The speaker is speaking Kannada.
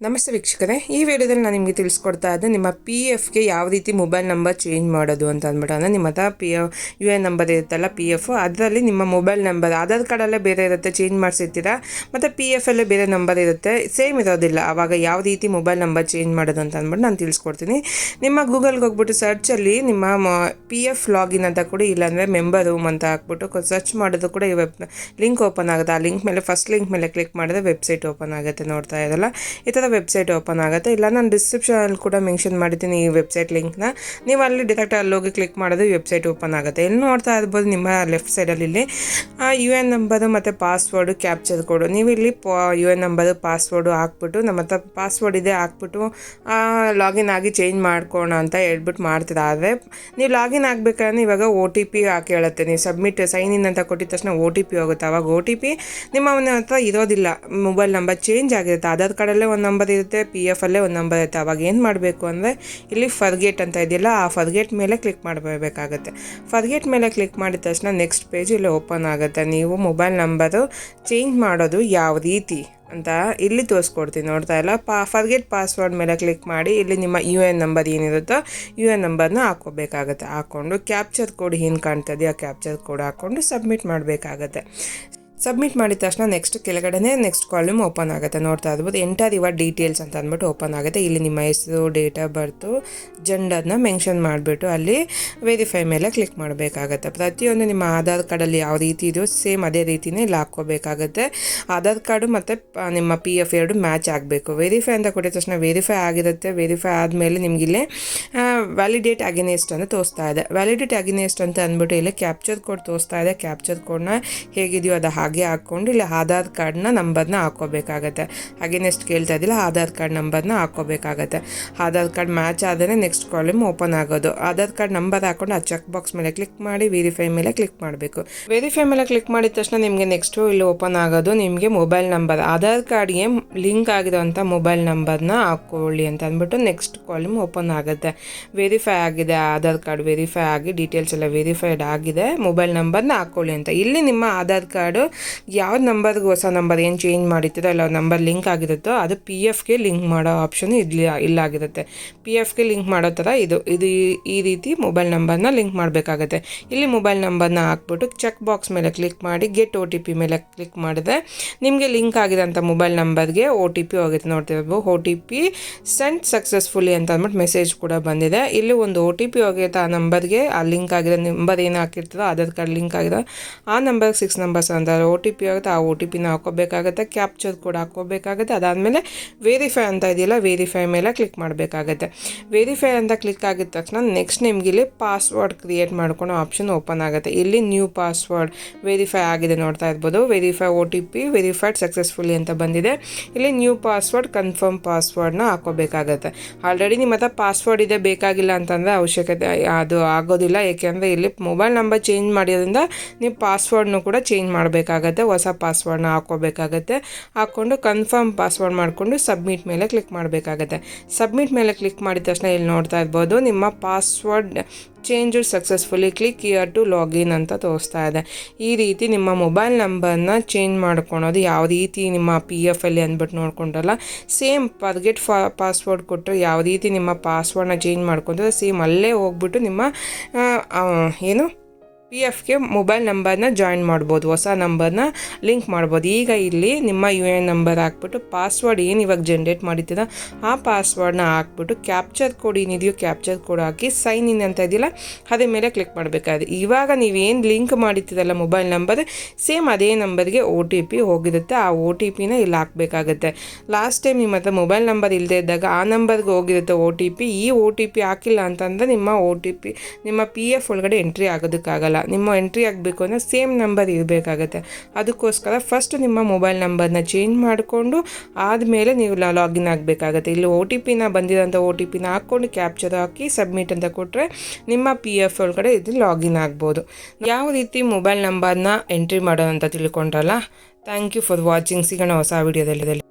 ನಮಸ್ತೆ ವೀಕ್ಷಕರೇ, ಈ ವಿಡಿಯೋದಲ್ಲಿ ನಾನು ನಿಮಗೆ ತಿಳಿಸ್ಕೊಡ್ತಾ ಇದ್ದೆ ನಿಮ್ಮ ಪಿ ಎಫ್ಗೆ ಯಾವ ರೀತಿ ಮೊಬೈಲ್ ನಂಬರ್ ಚೇಂಜ್ ಮಾಡೋದು ಅಂತ ಅಂದ್ಬಿಟ್ಟು. ಅಂದರೆ ನಿಮ್ಮ ಹತ್ರ ಯು ಎನ್ ನಂಬರ್ ಇರುತ್ತಲ್ಲ ಪಿ ಎಫ್, ಅದರಲ್ಲಿ ನಿಮ್ಮ ಮೊಬೈಲ್ ನಂಬರ್ ಆಧಾರ್ ಕಾರ್ಡಲ್ಲೇ ಬೇರೆ ಇರುತ್ತೆ, ಚೇಂಜ್ ಮಾಡಿಸಿರ್ತೀರಾ, ಮತ್ತು ಪಿ ಎಫಲ್ಲೇ ಬೇರೆ ನಂಬರ್ ಇರುತ್ತೆ, ಸೇಮ್ ಇರೋದಿಲ್ಲ. ಆವಾಗ ಯಾವ ರೀತಿ ಮೊಬೈಲ್ ನಂಬರ್ ಚೇಂಜ್ ಮಾಡೋದು ಅಂತ ಅಂದ್ಬಿಟ್ಟು ನಾನು ತಿಳಿಸ್ಕೊಡ್ತೀನಿ. ನಿಮ್ಮ ಗೂಗಲ್ಗೆ ಹೋಗ್ಬಿಟ್ಟು ಸರ್ಚಲ್ಲಿ ನಿಮ್ಮ ಪಿ ಎಫ್ ಲಾಗಿನ್ ಅಂತ ಕೊಡಿ, ಇಲ್ಲಾಂದರೆ ಮೆಂಬರ್ ರೂಮ್ ಅಂತ ಹಾಕ್ಬಿಟ್ಟು ಸರ್ಚ್ ಮಾಡೋದು ಕೂಡ ಈ ಲಿಂಕ್ ಓಪನ್ ಆಗುತ್ತೆ. ಆ ಲಿಂಕ್ ಮೇಲೆ ಫಸ್ಟ್ ಲಿಂಕ್ ಮೇಲೆ ಕ್ಲಿಕ್ ಮಾಡಿದ್ರೆ ವೆಬ್ಸೈಟ್ ಓಪನ್ ಆಗುತ್ತೆ. ನೋಡ್ತಾ ಇರಲ್ಲ, ಈ ಥರ ವೆಬ್ಸೈಟ್ ಓಪನ್ ಆಗುತ್ತೆ. ಇಲ್ಲ ನಾನು ಡಿಸ್ಕ್ರಿಪ್ಷನಲ್ಲಿ ಕೂಡ ಮೆನ್ಷನ್ ಮಾಡಿದ್ದೀನಿ ಈ ವೆಬ್ಸೈಟ್ ಲಿಂಕ್ನ. ನೀವು ಅಲ್ಲಿ ಡೈರೆಕ್ಟ್ ಅಲ್ಲೋಗಿ ಕ್ಲಿಕ್ ಮಾಡಿದ್ರೆ ವೆಬ್ಸೈಟ್ ಓಪನ್ ಆಗುತ್ತೆ. ಇಲ್ಲಿ ನೋಡ್ತಾ ಇರ್ಬೋದು ನಿಮ್ಮ ಲೆಫ್ಟ್ ಸೈಡಲ್ಲಿ ಇಲ್ಲಿ ಯು ಎನ್ ನಂಬರು ಮತ್ತು ಪಾಸ್ವರ್ಡು, ಕ್ಯಾಪ್ಚರ್ ಕೋಡು. ನೀವು ಇಲ್ಲಿ ಯು ಎನ್ ನಂಬರು ಪಾಸ್ವರ್ಡು ಹಾಕ್ಬಿಟ್ಟು, ನಮ್ಮ ಹತ್ರ ಪಾಸ್ವರ್ಡ್ ಇದೆ ಹಾಕ್ಬಿಟ್ಟು ಲಾಗಿನ್ ಆಗಿ ಚೇಂಜ್ ಮಾಡ್ಕೋಣ ಅಂತ ಹೇಳ್ಬಿಟ್ಟು ಮಾಡ್ತೀರಾ. ಆದರೆ ನೀವು ಲಾಗಿನ್ ಆಗಬೇಕಾದ್ರೆ ಇವಾಗ ಒ ಟಿ ಪಿ ಹಾಕಿ ಹೇಳುತ್ತೆ. ನೀವು ಸಬ್ಮಿಟ್ ಸೈನ್ ಇನ್ ಅಂತ ಕೊಟ್ಟಿದ ತಕ್ಷಣ ಒ ಟಿ ಪಿ ಹೋಗುತ್ತೆ. ಆವಾಗ ಒ ಟಿ ಪಿ ನಿಮ್ಮ ಹತ್ರ ಇರೋದಿಲ್ಲ, ಮೊಬೈಲ್ ನಂಬರ್ ಚೇಂಜ್ ಆಗಿರುತ್ತೆ. ಆಧಾರ್ ಕಾರ್ಡಲ್ಲೇ ಒಂದು ನಂಬರ್ ಇರುತ್ತೆ, ಪಿ ಎಫ್ ಅಲ್ಲೇ ಒಂದು ನಂಬರ್ ಇರುತ್ತೆ. ಅವಾಗ ಏನು ಮಾಡಬೇಕು ಅಂದರೆ ಇಲ್ಲಿ ಫರ್ಗೆಟ್ ಅಂತ ಇದೆಯಲ್ಲ, ಆ ಫರ್ಗೆಟ್ ಮೇಲೆ ಕ್ಲಿಕ್ ಮಾಡಬೇಕಾಗುತ್ತೆ. ಫರ್ಗೆಟ್ ಮೇಲೆ ಕ್ಲಿಕ್ ಮಾಡಿದ ತಕ್ಷಣ ನೆಕ್ಸ್ಟ್ ಪೇಜ್ ಇಲ್ಲಿ ಓಪನ್ ಆಗುತ್ತೆ. ನೀವು ಮೊಬೈಲ್ ನಂಬರು ಚೇಂಜ್ ಮಾಡೋದು ಯಾವ ರೀತಿ ಅಂತ ಇಲ್ಲಿ ತೋರಿಸ್ಕೊಡ್ತೀನಿ. ನೋಡ್ತಾ ಇಲ್ಲ, ಫರ್ಗೆಟ್ ಪಾಸ್ವರ್ಡ್ ಮೇಲೆ ಕ್ಲಿಕ್ ಮಾಡಿ ಇಲ್ಲಿ ನಿಮ್ಮ ಯು ಎನ್ ನಂಬರ್ ಏನಿರುತ್ತೋ ಯು ಎನ್ ನಂಬರ್ನ ಹಾಕ್ಕೋಬೇಕಾಗತ್ತೆ. ಹಾಕ್ಕೊಂಡು ಕ್ಯಾಪ್ಚರ್ ಕೋಡ್ ಏನು ಕಾಣ್ತದೆ ಆ ಕ್ಯಾಪ್ಚರ್ ಕೋಡ್ ಹಾಕ್ಕೊಂಡು ಸಬ್ಮಿಟ್ ಮಾಡಬೇಕಾಗತ್ತೆ. ಸಬ್ಮಿಟ್ ಮಾಡಿದ ತಕ್ಷಣ ನೆಕ್ಸ್ಟ್ ಕೆಳಗಡೆ ನೆಕ್ಸ್ಟ್ ಕಾಲಮ್ ಓಪನ್ ಆಗುತ್ತೆ. ನೋಡ್ತಾ ಇರ್ಬೋದು, ಎಂಟರ್ ಯುವರ್ ಡೀಟೇಲ್ಸ್ ಅಂತ ಅಂದ್ಬಿಟ್ಟು ಓಪನ್ ಆಗುತ್ತೆ. ಇಲ್ಲಿ ನಿಮ್ಮ ಹೆಸರು, ಡೇಟ್ ಆಫ್ ಬರ್ತು, ಜೆಂಡರ್ನ ಮೆನ್ಷನ್ ಮಾಡಿಬಿಟ್ಟು ಅಲ್ಲಿ ವೆರಿಫೈ ಮೇಲೆ ಕ್ಲಿಕ್ ಮಾಡಬೇಕಾಗತ್ತೆ. ಪ್ರತಿಯೊಂದು ನಿಮ್ಮ ಆಧಾರ್ ಕಾರ್ಡಲ್ಲಿ ಯಾವ ರೀತಿ ಇದೆಯೋ ಸೇಮ್ ಅದೇ ರೀತಿಯೇ ಇಲ್ಲಿ ಹಾಕ್ಕೋಬೇಕಾಗತ್ತೆ. ಆಧಾರ್ ಕಾರ್ಡು ಮತ್ತು ನಿಮ್ಮ ಪಿ ಎಫ್ ಎರಡು ಮ್ಯಾಚ್ ಆಗಬೇಕು. ವೆರಿಫೈ ಅಂತ ಕೊಟ್ಟಿದ ತಕ್ಷಣ ವೆರಿಫೈ ಆಗಿರುತ್ತೆ. ವೆರಿಫೈ ಆದಮೇಲೆ ನಿಮಗಿಲ್ಲಿ ವ್ಯಾಲಿಡೇಟ್ ಅಗೇನೆಸ್ಟ್ ಅಂತ ತೋರಿಸ್ತಾ ಇದೆ. ವ್ಯಾಲಿಡೇಟ್ ಅಗೇನೆಸ್ಟ್ ಅಂತ ಅಂದ್ಬಿಟ್ಟು ಇಲ್ಲಿ ಕ್ಯಾಪ್ಚರ್ ಕೋಡ್ ತೋರಿಸ್ತಾ ಇದೆ. ಕ್ಯಾಪ್ಚರ್ ಕೋಡ್ನ ಹೇಗಿದೆಯೋ ಅದು ಹಾಗೆ ಹಾಕ್ಕೊಂಡು ಇಲ್ಲಿ ಆಧಾರ್ ಕಾರ್ಡ್ನ ನಂಬರ್ನ ಹಾಕ್ಕೋಬೇಕಾಗತ್ತೆ. ಅಗೇನೆಸ್ಟ್ ಕೇಳ್ತಾ ಇದ್ದಿಲ್ಲ, ಆಧಾರ್ ಕಾರ್ಡ್ ನಂಬರ್ನ ಹಾಕ್ಕೋಬೇಕಾಗತ್ತೆ. ಆಧಾರ್ ಕಾರ್ಡ್ ಮ್ಯಾಚ್ ಆದರೆ ನೆಕ್ಸ್ಟ್ ಕಾಲಮ್ ಓಪನ್ ಆಗೋದು. ಆಧಾರ್ ಕಾರ್ಡ್ ನಂಬರ್ ಹಾಕ್ಕೊಂಡು ಆ ಚೆಕ್ ಬಾಕ್ಸ್ ಮೇಲೆ ಕ್ಲಿಕ್ ಮಾಡಿ ವೆರಿಫೈ ಮೇಲೆ ಕ್ಲಿಕ್ ಮಾಡಬೇಕು. ವೆರಿಫೈ ಮೇಲೆ ಕ್ಲಿಕ್ ಮಾಡಿದ ತಕ್ಷಣ ನಿಮಗೆ ನೆಕ್ಸ್ಟು ಇಲ್ಲಿ ಓಪನ್ ಆಗೋದು ನಿಮಗೆ ಮೊಬೈಲ್ ನಂಬರ್, ಆಧಾರ್ ಕಾರ್ಡ್ಗೆ ಲಿಂಕ್ ಆಗಿರೋಂಥ ಮೊಬೈಲ್ ನಂಬರ್ನ ಹಾಕ್ಕೊಳ್ಳಿ ಅಂತ ಅಂದ್ಬಿಟ್ಟು ನೆಕ್ಸ್ಟ್ ಕಾಲಮ್ ಓಪನ್ ಆಗುತ್ತೆ. ವೆರಿಫೈ ಆಗಿದೆ, ಆಧಾರ್ ಕಾರ್ಡ್ ವೆರಿಫೈ ಆಗಿ ಡೀಟೇಲ್ಸ್ ಎಲ್ಲ ವೆರಿಫೈಡ್ ಆಗಿದೆ, ಮೊಬೈಲ್ ನಂಬರ್ನ ಹಾಕ್ಕೊಳ್ಳಿ ಅಂತ. ಇಲ್ಲಿ ನಿಮ್ಮ ಆಧಾರ್ ಕಾರ್ಡು ಯಾವ ನಂಬರ್ಗೆ ಹೊಸ ನಂಬರ್ ಏನು ಚೇಂಜ್ ಮಾಡಿರ್ತೀರೋ ಅಲ್ಲ ನಂಬರ್ ಲಿಂಕ್ ಆಗಿರುತ್ತೋ ಅದು ಪಿ ಎಫ್ಗೆ ಲಿಂಕ್ ಮಾಡೋ ಆಪ್ಷನ್ ಇಲ್ಲಾಗಿರುತ್ತೆ. ಪಿ ಎಫ್ಗೆ ಲಿಂಕ್ ಮಾಡೋ ಥರ ಇದು ಈ ರೀತಿ ಮೊಬೈಲ್ ನಂಬರ್ನ ಲಿಂಕ್ ಮಾಡಬೇಕಾಗತ್ತೆ. ಇಲ್ಲಿ ಮೊಬೈಲ್ ನಂಬರ್ನ ಹಾಕ್ಬಿಟ್ಟು ಚೆಕ್ ಬಾಕ್ಸ್ ಮೇಲೆ ಕ್ಲಿಕ್ ಮಾಡಿ ಗೆಟ್ ಒ ಟಿ ಪಿ ಮೇಲೆ ಕ್ಲಿಕ್ ಮಾಡಿದ್ರೆ ನಿಮಗೆ ಲಿಂಕ್ ಆಗಿರೋಂಥ ಮೊಬೈಲ್ ನಂಬರ್ಗೆ ಒ ಟಿ ಪಿ ಹೋಗುತ್ತೆ. ನೋಡ್ತಿರ್ಬೋದು, O T P send successfully ಅಂತ ಅಂದ್ಬಿಟ್ಟು ಮೆಸೇಜ್ ಕೂಡ ಬಂದಿದೆ. ಇಲ್ಲಿ ಒಂದು ಒ ಟಿ ಪಿ ಹೋಗಿರುತ್ತೆ ಆ ನಂಬರ್ಗೆ, ಆ ಲಿಂಕ್ ಆಗಿರೋ ನಂಬರ್ ಏನು ಹಾಕಿರ್ತೀರೋ ಆಧಾರ್ ಕಾರ್ಡ್ ಲಿಂಕ್ ಆಗಿರೋ ಆ ನಂಬರ್ಗೆ 6 ನಂಬರ್ಸ್ ಅಂತ ಒ ಟಿ ಪಿ ಆಗುತ್ತೆ. ಆ ಒ ಟಿ ಪಿನ ಹಾಕ್ಕೋಬೇಕಾಗುತ್ತೆ, ಕ್ಯಾಪ್ಚರ್ ಕೋಡ್ ಹಾಕ್ಕೋಬೇಕಾಗುತ್ತೆ. ಅದಾದಮೇಲೆ ವೆರಿಫೈ ಅಂತ ಇದೆಯಲ್ಲ, ವೆರಿಫೈ ಮೇಲೆ ಕ್ಲಿಕ್ ಮಾಡಬೇಕಾಗತ್ತೆ. ವೆರಿಫೈ ಅಂತ ಕ್ಲಿಕ್ ಆಗಿದ ತಕ್ಷಣ ನೆಕ್ಸ್ಟ್ ನಿಮ್ಗೆ ಇಲ್ಲಿ ಪಾಸ್ವರ್ಡ್ ಕ್ರಿಯೇಟ್ ಮಾಡ್ಕೊಳೋ ಆಪ್ಷನ್ ಓಪನ್ ಆಗುತ್ತೆ. ಇಲ್ಲಿ ನ್ಯೂ ಪಾಸ್ವರ್ಡ್ ವೆರಿಫೈ ಆಗಿದೆ ನೋಡ್ತಾ ಇರ್ಬೋದು. Verify O T P verified successfully ಅಂತ ಬಂದಿದೆ. ಇಲ್ಲಿ ನ್ಯೂ ಪಾಸ್ವರ್ಡ್ ಕನ್ಫರ್ಮ್ ಪಾಸ್ವರ್ಡ್ನ ಹಾಕ್ಕೋಬೇಕಾಗತ್ತೆ. ಆಲ್ರೆಡಿ ನಿಮ್ಮ ಹತ್ರ ಪಾಸ್ವರ್ಡ್ ಇದೆ, ಬೇಕಾಗಿಲ್ಲ ಅಂತಂದರೆ ಅವಶ್ಯಕತೆ ಅದು ಆಗೋದಿಲ್ಲ. ಏಕೆಂದರೆ ಇಲ್ಲಿ ಮೊಬೈಲ್ ನಂಬರ್ ಚೇಂಜ್ ಮಾಡಿರೋದ್ರಿಂದ ನೀವು ಪಾಸ್ವರ್ಡ್ನು ಕೂಡ ಚೇಂಜ್ ಮಾಡಬೇಕಾಗತ್ತೆ. ಹೊಸ ಪಾಸ್ವರ್ಡ್ನ ಹಾಕ್ಕೋಬೇಕಾಗತ್ತೆ. ಹಾಕ್ಕೊಂಡು ಕನ್ಫರ್ಮ್ ಪಾಸ್ವರ್ಡ್ ಮಾಡಿಕೊಂಡು ಸಬ್ಮಿಟ್ ಮೇಲೆ ಕ್ಲಿಕ್ ಮಾಡಬೇಕಾಗತ್ತೆ. ಸಬ್ಮಿಟ್ ಮೇಲೆ ಕ್ಲಿಕ್ ಮಾಡಿದ ತಕ್ಷಣ ಇಲ್ಲಿ ನೋಡ್ತಾ ಇರ್ಬೋದು ನಿಮ್ಮ password change successfully, click here to login ಅಂತ ತೋರಿಸ್ತಾ ಇದೆ. ಈ ರೀತಿ ನಿಮ್ಮ ಮೊಬೈಲ್ ನಂಬರ್ನ ಚೇಂಜ್ ಮಾಡ್ಕೊಳೋದು ಯಾವ ರೀತಿ ನಿಮ್ಮ ಪಿ ಎಫ್ ಅಲ್ಲಿ ಅಂದ್ಬಿಟ್ಟು ನೋಡ್ಕೊಂಡ್ರಲ್ಲ, ಸೇಮ್ ಫರ್ಗೆಟ್ ಪಾಸ್ವರ್ಡ್ ಕೊಟ್ಟರೆ ಯಾವ ರೀತಿ ನಿಮ್ಮ ಪಾಸ್ವರ್ಡ್ನ ಚೇಂಜ್ ಮಾಡ್ಕೊಂಡ್ರೆ ಸೇಮ್ ಅಲ್ಲೇ ಹೋಗ್ಬಿಟ್ಟು ನಿಮ್ಮ ಏನು ಪಿ ಎಫ್ಗೆ ಮೊಬೈಲ್ ನಂಬರ್ನ ಜಾಯಿನ್ ಮಾಡ್ಬೋದು, ಹೊಸ ನಂಬರ್ನ ಲಿಂಕ್ ಮಾಡ್ಬೋದು. ಈಗ ಇಲ್ಲಿ ನಿಮ್ಮ ಯು ಎನ್ ನಂಬರ್ ಹಾಕ್ಬಿಟ್ಟು ಪಾಸ್ವರ್ಡ್ ಏನು ಇವಾಗ ಜನ್ರೇಟ್ ಮಾಡಿದ್ದೀರ ಆ ಪಾಸ್ವರ್ಡ್ನ ಹಾಕ್ಬಿಟ್ಟು ಕ್ಯಾಪ್ಚರ್ ಕೋಡ್ ಏನಿದೆಯೋ ಕ್ಯಾಪ್ಚರ್ ಕೋಡ್ ಹಾಕಿ ಸೈನ್ ಇನ್ ಅಂತ ಇದೆಯಲ್ಲ ಅದೇ ಮೇಲೆ ಕ್ಲಿಕ್ ಮಾಡಬೇಕಾದ್ರೆ ಇವಾಗ ನೀವೇನು ಲಿಂಕ್ ಮಾಡಿದ್ದೀರಲ್ಲ ಮೊಬೈಲ್ ನಂಬರ್ ಸೇಮ್ ಅದೇ ನಂಬರ್ಗೆ ಒ ಟಿ ಪಿ ಹೋಗಿರುತ್ತೆ. ಆ ಒ ಟಿ ಪಿನ ಇಲ್ಲಿ ಹಾಕಬೇಕಾಗುತ್ತೆ. ಲಾಸ್ಟ್ ಟೈಮ್ ನಿಮ್ಮ ಹತ್ರ ಮೊಬೈಲ್ ನಂಬರ್ ಇಲ್ಲದೆ ಇದ್ದಾಗ ಆ ನಂಬರ್ಗೆ ಹೋಗಿರುತ್ತೆ ಒ ಟಿ ಪಿ. ಈ ಒ ಟಿ ಪಿ ಹಾಕಿಲ್ಲ ಅಂತಂದರೆ ನಿಮ್ಮ ಒ ಟಿ ಪಿ ನಿಮ್ಮ ಪಿ ಎಫ್ ಒಳಗಡೆ ಎಂಟ್ರಿ ಆಗೋದಕ್ಕಾಗಲ್ಲ. ನಿಮ್ಮ ಎಂಟ್ರಿ ಆಗಬೇಕು ಅಂದರೆ ಸೇಮ್ ನಂಬರ್ ಇರಬೇಕಾಗತ್ತೆ. ಅದಕ್ಕೋಸ್ಕರ ಫಸ್ಟ್ ನಿಮ್ಮ ಮೊಬೈಲ್ ನಂಬರ್ನ ಚೇಂಜ್ ಮಾಡಿಕೊಂಡು ಆದಮೇಲೆ ನೀವು ಲಾಗಿನ್ ಆಗಬೇಕಾಗತ್ತೆ. ಇಲ್ಲಿ ಒ ಟಿ ಪಿನ ಬಂದಿರೋಂಥ ಒ ಟಿ ಪಿನ ಹಾಕ್ಕೊಂಡು ಕ್ಯಾಪ್ಚರ್ ಹಾಕಿ ಸಬ್ಮಿಟ್ ಅಂತ ಕೊಟ್ಟರೆ ನಿಮ್ಮ ಪಿ ಎಫ್ ಒಳಗಡೆ ಇದು ಲಾಗಿನ್ ಆಗ್ಬೋದು. ಯಾವ ರೀತಿ ಮೊಬೈಲ್ ನಂಬರ್ನ ಎಂಟ್ರಿ ಮಾಡೋದು ಅಂತ ತಿಳ್ಕೊಂಡ್ರಲ್ಲ. Thank you for watching. ಸಿಗೋಣ ಹೊಸ ವಿಡಿಯೋದಲ್ಲಿ.